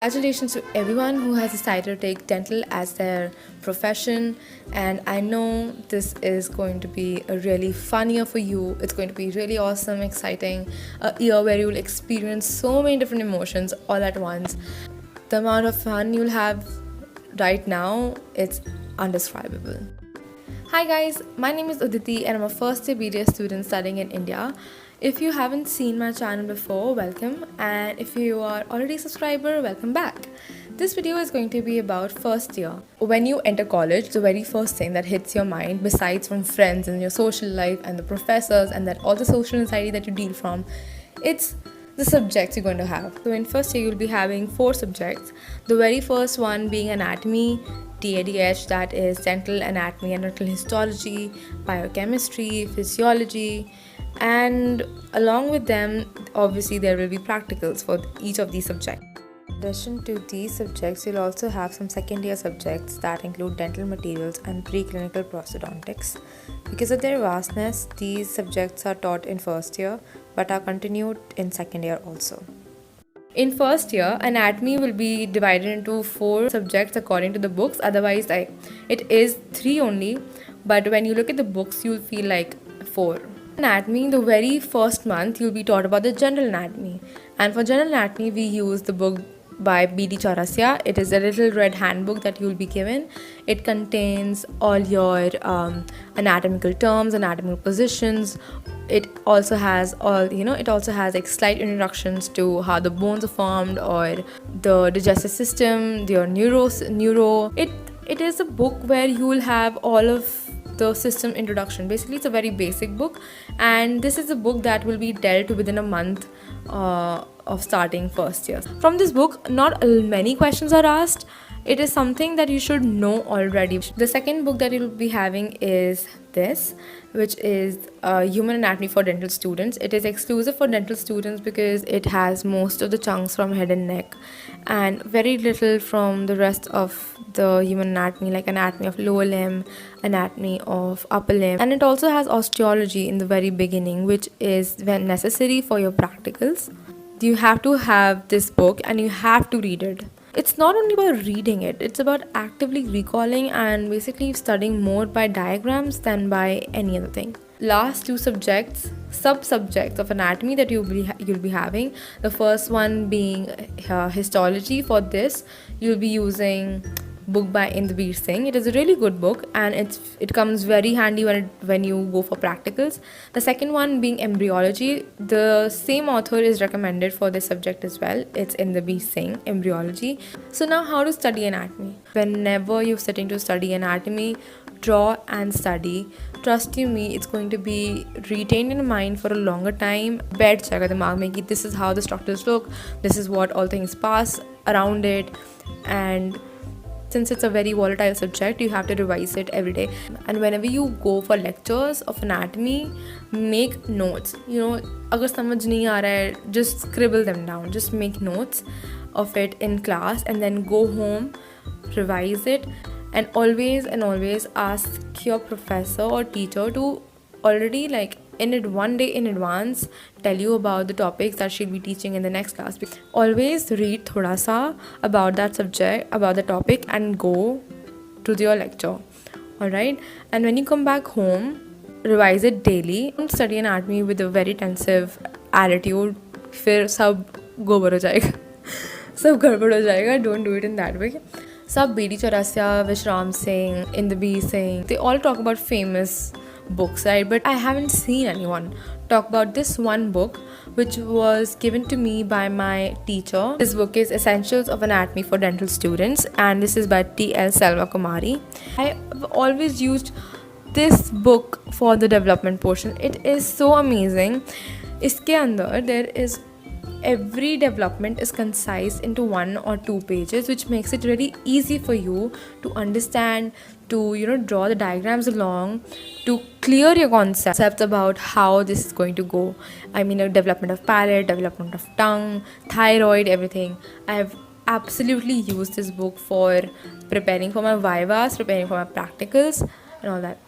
Congratulations to everyone who has decided to take dental as their profession, and I know this is going to be a really fun year for you. It's going to be really awesome, exciting, a year where you'll experience so many different emotions all at once. The amount of fun you'll have right now, it's undescribable. Hi guys, my name is Uditi and I'm a first year BDS student studying in India. If you haven't seen my channel before, welcome, and if you are already a subscriber, welcome back. This video is going to be about first year. When you enter college, the very first thing that hits your mind, besides from friends and your social life and the professors and that all the social anxiety that you deal from, it's the subjects you're going to have. So in first year, you'll be having 4 subjects. The very first one being anatomy, DADH, that is dental anatomy and dental histology, biochemistry, physiology, and along with them, obviously there will be practicals for each of these subjects. In addition to these subjects, you'll also have some second year subjects that include dental materials and preclinical prosthodontics. Because of their vastness, these subjects are taught in first year but are continued in second year also. In first year, anatomy will be divided into 4 subjects according to the books. Otherwise, it is 3 only, but when you look at the books, you'll feel like 4. Anatomy, the very first month, you'll be taught about the general anatomy. And for general anatomy, we use the book by B.D. Chaurasia. It is a little red handbook that you'll be given. It contains all your anatomical terms, anatomical positions. It also has like slight introductions to how the bones are formed or the digestive system, your neuro. It is a book where you will have all of the system introduction. Basically, it's a very basic book, and this is a book that will be dealt within a month of starting first year. From this book, not many questions are asked. It is something that you should know already. The second book that you'll be having is this, which is Human Anatomy for Dental Students. It is exclusive for dental students because it has most of the chunks from head and neck and very little from the rest of the human anatomy, like anatomy of lower limb, anatomy of upper limb. And it also has osteology in the very beginning, which is when necessary for your practicals. You have to have this book and you have to read it. It's not only about reading it, it's about actively recalling and basically studying more by diagrams than by any other thing. Last 2 sub-subjects of anatomy that you'll be having. The first one being histology. For this, you'll be using book by Indrabir Singh. It is a really good book and it comes very handy when you go for practicals. The second one being embryology. The same author is recommended for this subject as well. It's Indrabir Singh, embryology. So now, how to study anatomy? Whenever you're sitting to study anatomy, draw and study. Trust you me, it's going to be retained in mind for a longer time. Baith jayega dimag mein ki this is how the structures look, this is what all things pass around it, and since it's a very volatile subject, you have to revise it every day. And whenever you go for lectures of anatomy, make notes. Agar samajh nahi aa raha hai, just scribble them down. Just make notes of it in class and then go home, revise it, and always ask your professor or teacher to already one day in advance tell you about the topics that she'll be teaching in the next class. Always read thoda sa about that subject, about the topic, and go to your lecture. Alright? And when you come back home, revise it daily. Don't study anatomy with a very tensive attitude. फिर सब गोबर हो जाएगा, सब गड़बड़ हो जाएगा. Don't do it in that way. Sab B.D. Chaurasia, Vishram Singh, Indrabir Singh, they all talk about famous books, right? But I haven't seen anyone talk about this one book which was given to me by my teacher. This book is Essentials of Anatomy for Dental Students, and this is by T.L. Selva Kumari. I have always used this book for the development portion. It is so amazing. Iske andar there is every development is concise into 1 or 2 pages, which makes it really easy for you to understand, to draw the diagrams along, to clear your concepts about how this is going to go. I mean, development of palate, development of tongue, thyroid, everything. I have absolutely used this book for preparing for my vivas, preparing for my practicals and all that.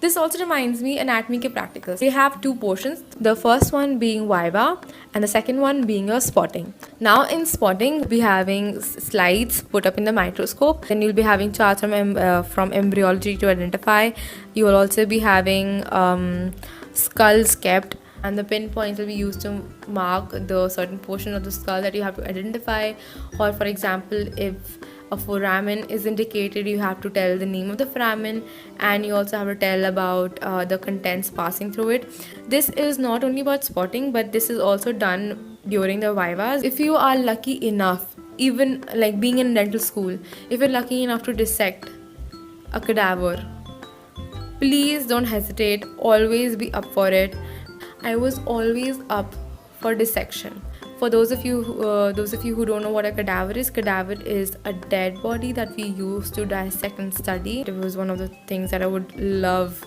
This also reminds me anatomy ke practicals. They have two portions. The first one being viva and the second one being your spotting. Now in spotting, we'll be having slides put up in the microscope. Then you'll be having charts from embryology to identify. You will also be having skulls kept, and the pinpoints will be used to mark the certain portion of the skull that you have to identify. Or for example, if a foramen is indicated, you have to tell the name of the foramen, and you also have to tell about the contents passing through it. This is not only about spotting, but this is also done during the vivas. If you are lucky enough, even like being in dental school, if you're lucky enough to dissect a cadaver, please don't hesitate, always be up for it. I was always up for dissection. For those of you who don't know what a cadaver is a dead body that we use to dissect and study. It was one of the things that I would love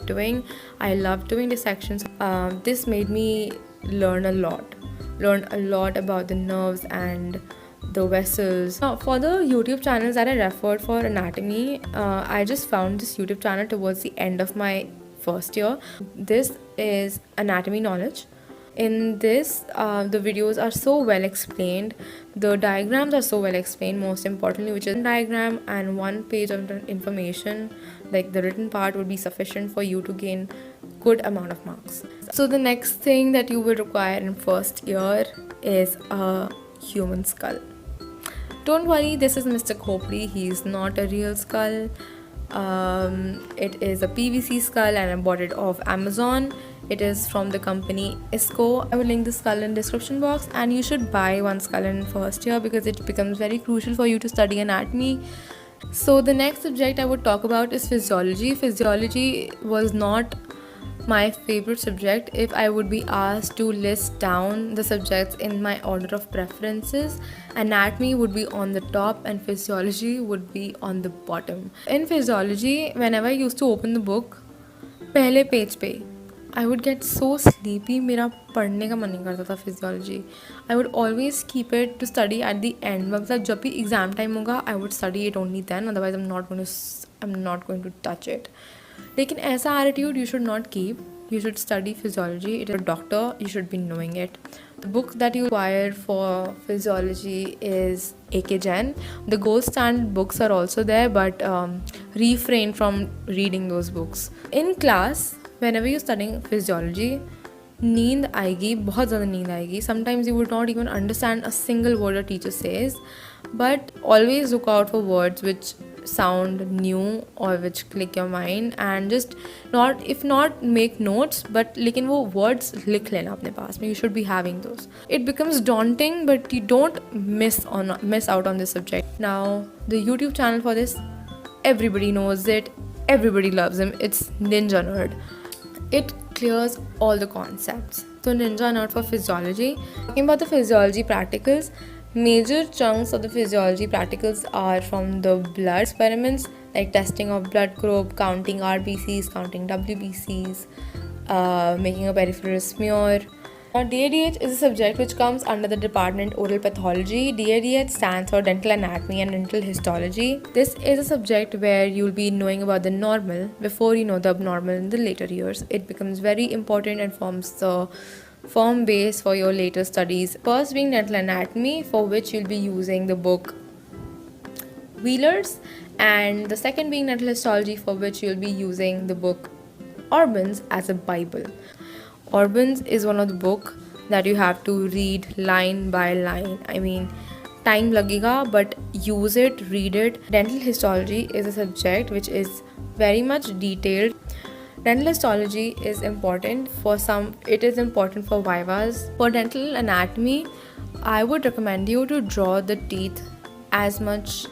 doing. I love doing dissections. This made me learn a lot about the nerves and the vessels. Now, for the YouTube channels that I referred for anatomy, I just found this YouTube channel towards the end of my first year. This is Anatomy Knowledge. In this, the videos are so well explained, the diagrams are so well explained, most importantly, which is a diagram and 1 page of information, like the written part would be sufficient for you to gain good amount of marks. So the next thing that you will require in first year is a human skull. Don't worry, this is Mr. Khopri, he's not a real skull. It is a PVC skull and I bought it off Amazon. It is from the company ISCO. I will link the skull in description box, and you should buy one skull in first year because it becomes very crucial for you to study anatomy. So the next subject I would talk about is physiology. Physiology was not my favorite subject. If I would be asked to list down the subjects in my order of preferences, anatomy would be on the top and physiology would be on the bottom. In physiology, whenever I used to open the book, pehle page pe I would get so sleepy, मेरा पढ़ने का मन नहीं करता था physiology. I would always keep it to study at the end. मतलब जब भी exam time होगा, I would study it only then. Otherwise, I'm not going to touch it. लेकिन ऐसा attitude you should not keep. You should study physiology. It is a doctor. You should be knowing it. The book that you require for physiology is AK Jain. The gold standard books are also there, but refrain from reading those books. In class, whenever you're studying physiology, नींद आएगी, बहुत ज़्यादा नींद आएगी. Sometimes you would not even understand a single word a teacher says, but always look out for words which sound new or which click your mind, and just if not make notes, but लेकिन वो words लिख लेना अपने पास में. You should be having those. It becomes daunting, but you don't miss out on this subject. Now the YouTube channel for this, everybody knows it, everybody loves him. It's Ninja Nerd. It clears all the concepts. So Ninja Nerd for physiology. Talking about the physiology practicals, major chunks of the physiology practicals are from the blood experiments, like testing of blood group, counting RBCs, counting WBCs, making a peripheral smear. Now, DADH is a subject which comes under the department Oral Pathology. DADH stands for Dental Anatomy and Dental Histology. This is a subject where you'll be knowing about the normal before you know the abnormal in the later years. It becomes very important and forms the firm base for your later studies. First being Dental Anatomy, for which you'll be using the book Wheelers, and the second being Dental Histology, for which you'll be using the book Orban's as a Bible. Orban's is one of the book that you have to read line by line. I mean, time lagega, but use it, read it. Dental histology is a subject which is very much detailed. Dental histology is important for some. It is important for vivas. For dental anatomy, I would recommend you to draw the teeth as much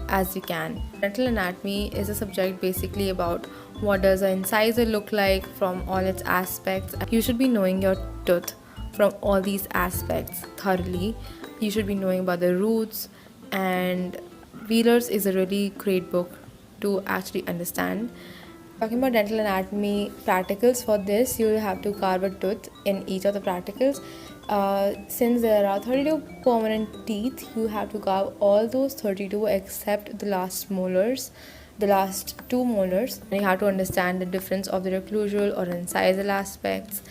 as you can. Dental anatomy is a subject basically about what does an incisor look like from all its aspects. You should be knowing your tooth from all these aspects thoroughly. You should be knowing about the roots, and Wheelers is a really great book to actually understand. Talking about dental anatomy practicals, for this you will have to carve a tooth in each of the practicals. Since there are 32 permanent teeth, you have to carve all those 32 except the last molars. the last two molars, and you have to understand the difference of the occlusal or incisal aspects.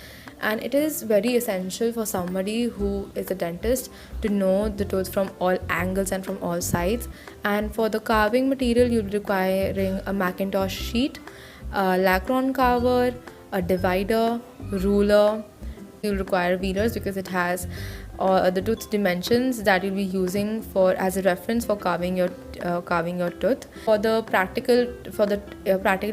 And it is very essential for somebody who is a dentist to know the tooth from all angles and from all sides. And for the carving material, you'll be requiring a Macintosh sheet, a lacron carver, a divider, ruler. You'll require veneers because it has the tooth dimensions that you'll be using for as a reference for carving your tooth. For the practical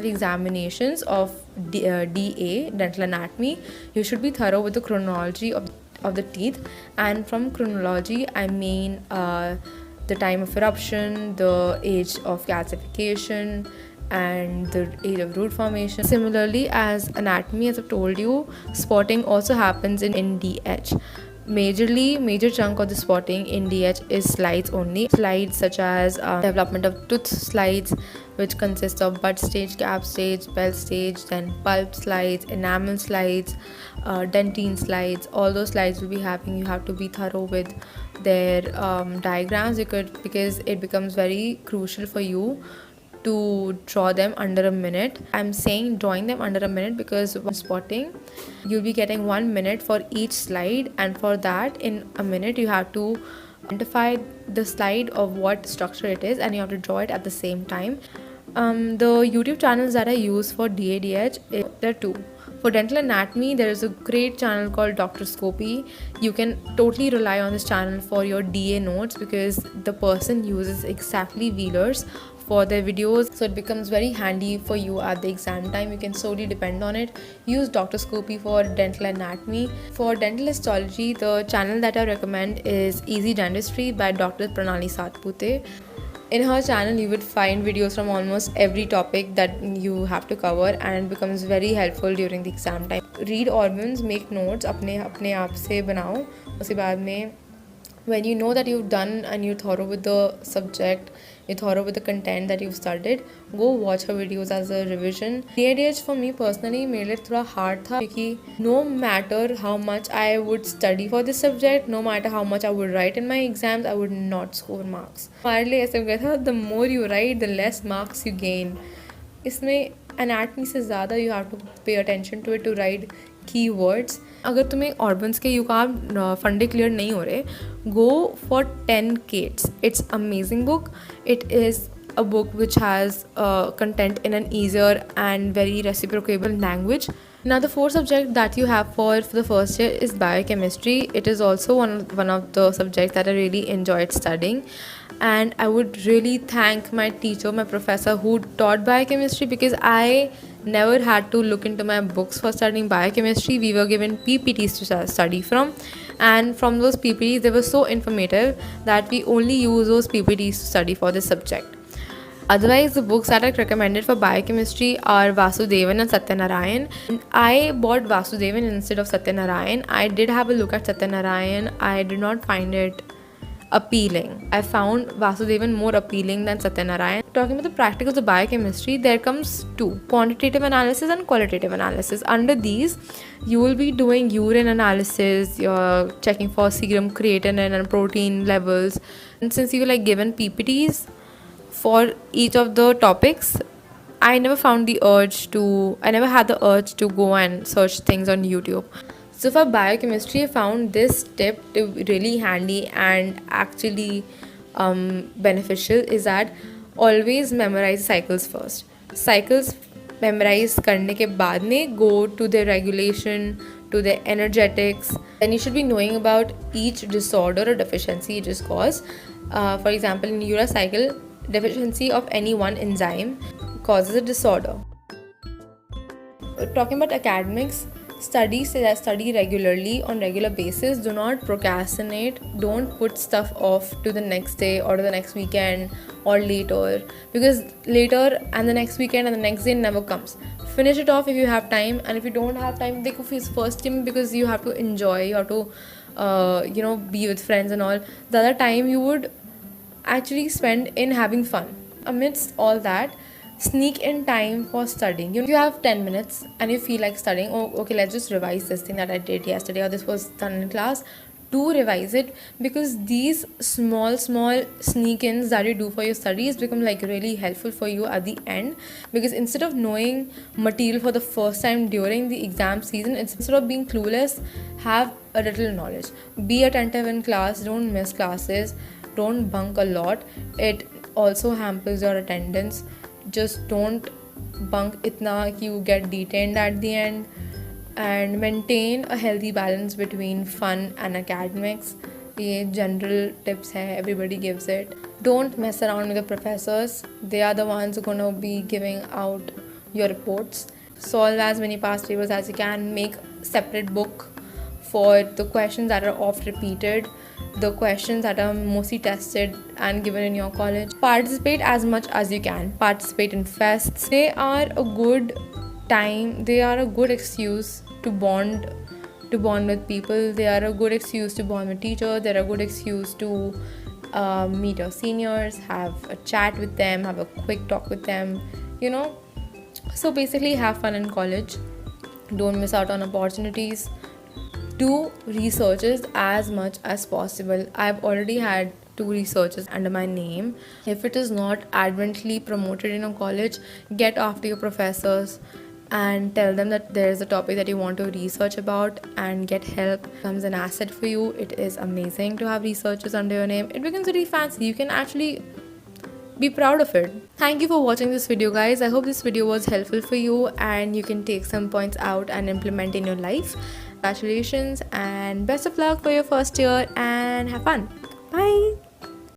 examinations of DA, dental anatomy, you should be thorough with the chronology of the teeth. And from chronology, I mean the time of eruption, the age of calcification, and the age of root formation. Similarly, as anatomy, as I've told you, spotting also happens in DH. Major chunk of the spotting in DH is slides only. Slides such as development of tooth slides, which consists of bud stage, cap stage, bell stage, then pulp slides, enamel slides, dentine slides. All those slides will be having, you have to be thorough with their diagrams because it becomes very crucial for you to draw them under a minute. I'm saying drawing them under a minute because when spotting, you'll be getting 1 minute for each slide, and for that, in a minute, you have to identify the slide of what structure it is, and you have to draw it at the same time. The YouTube channels that I use for DADH, there are two. For dental anatomy, there is a great channel called Dr. Scopy. You can totally rely on this channel for your DA notes because the person uses exactly velars for their videos, so it becomes very handy for you at the exam time. You can solely depend on it. Use Dr. Scopy for dental anatomy. For dental histology, the channel that I recommend is Easy Dentistry by Dr. Pranali Satpute. In her channel, you would find videos from almost every topic that you have to cover, and it becomes very helpful during the exam time. Read organs, make notes, अपने आप से बनाओ. उसके बाद में when you know that you've done and you're thorough with the subject, you're thorough with the content that you've studied, go watch her videos as a revision. DADH for me personally मेरे लिए थोड़ा hard था क्योंकि no matter how much I would study for this subject, no matter how much I would write in my exams, I would not score marks. हमारे लिए ऐसे हो गया था, the more you write, the less marks you gain. इसमें anatomy से ज़्यादा you have to pay attention to it to write keywords. अगर तुम्हें ऑर्गन्स के यूकाम फंडे क्लियर नहीं हो रहे, go for 10 Kates. It's amazing book. It is a book which has content in an easier and very reciprocable language. Now the fourth subject that you have for the first year is biochemistry. It is also one of the subjects that I really enjoyed studying, and I would really thank my teacher, my professor who taught biochemistry, because I never had to look into my books for studying biochemistry. We were given PPTs to study from, and from those PPTs they were so informative that we only use those PPTs to study for this subject. Otherwise, the books that I recommended for biochemistry are Vasudevan and Satyanarayan. I bought Vasudevan instead of Satyanarayan. I did have a look at Satyanarayan. I did not find it appealing. I found Vasudevan more appealing than Satyanarayan. Talking about the practicals of biochemistry, there comes two: quantitative analysis and qualitative analysis. Under these, you will be doing urine analysis, you're checking for serum creatinine and protein levels. And since you were given PPTs for each of the topics, I never had the urge to go and search things on YouTube. So for biochemistry, I found this tip to be really handy and actually beneficial, is that always memorize cycles first. Cycles memorize करने के बाद में go to the regulation, to the energetics. Then you should be knowing about each disorder or deficiency it is caused. For example, in uricycle, deficiency of any one enzyme causes a disorder. Talking about academics, study regularly on regular basis. Do not procrastinate. Don't put stuff off to the next day or to the next weekend or later, because later and the next weekend and the next day never comes. Finish it off if you have time, and if you don't have time, take off his first time because you have to enjoy, you have to be with friends and all. The other time you would actually spend in having fun. Amidst all that, sneak in time for studying. If you have 10 minutes and you feel like studying, oh okay, let's just revise this thing that I did yesterday or this was done in class, do revise it, because these small sneak-ins that you do for your studies become like really helpful for you at the end. Because instead of knowing material for the first time during the exam season, instead of being clueless, have a little knowledge. Be attentive in class, don't miss classes, don't bunk a lot. It also hampers your attendance. Just don't bunk itna कि you get detained at the end. And maintain a healthy balance between fun and academics. ये general tips है, everybody gives it. Don't mess around with the professors. They are the ones who are going to be giving out your reports. Solve as many past papers as you can. Make separate book for the questions that are oft repeated, the questions that are mostly tested and given in your college. Participate as much as you can. Participate in fests. They are a good time. They are a good excuse to bond with people. They are a good excuse to bond with teachers. They're a good excuse to meet your seniors, have a chat with them, have a quick talk with them, so basically have fun in college. Don't miss out on opportunities. Do researches as much as possible. I've already had 2 researches under my name. If it is not adamantly promoted in a college, get after your professors and tell them that there is a topic that you want to research about and get help. It becomes an asset for you. It is amazing to have researchers under your name. It becomes really fancy. You can actually be proud of it. Thank you for watching this video, guys. I hope this video was helpful for you and you can take some points out and implement in your life. Congratulations and best of luck for your first year and have fun. Bye.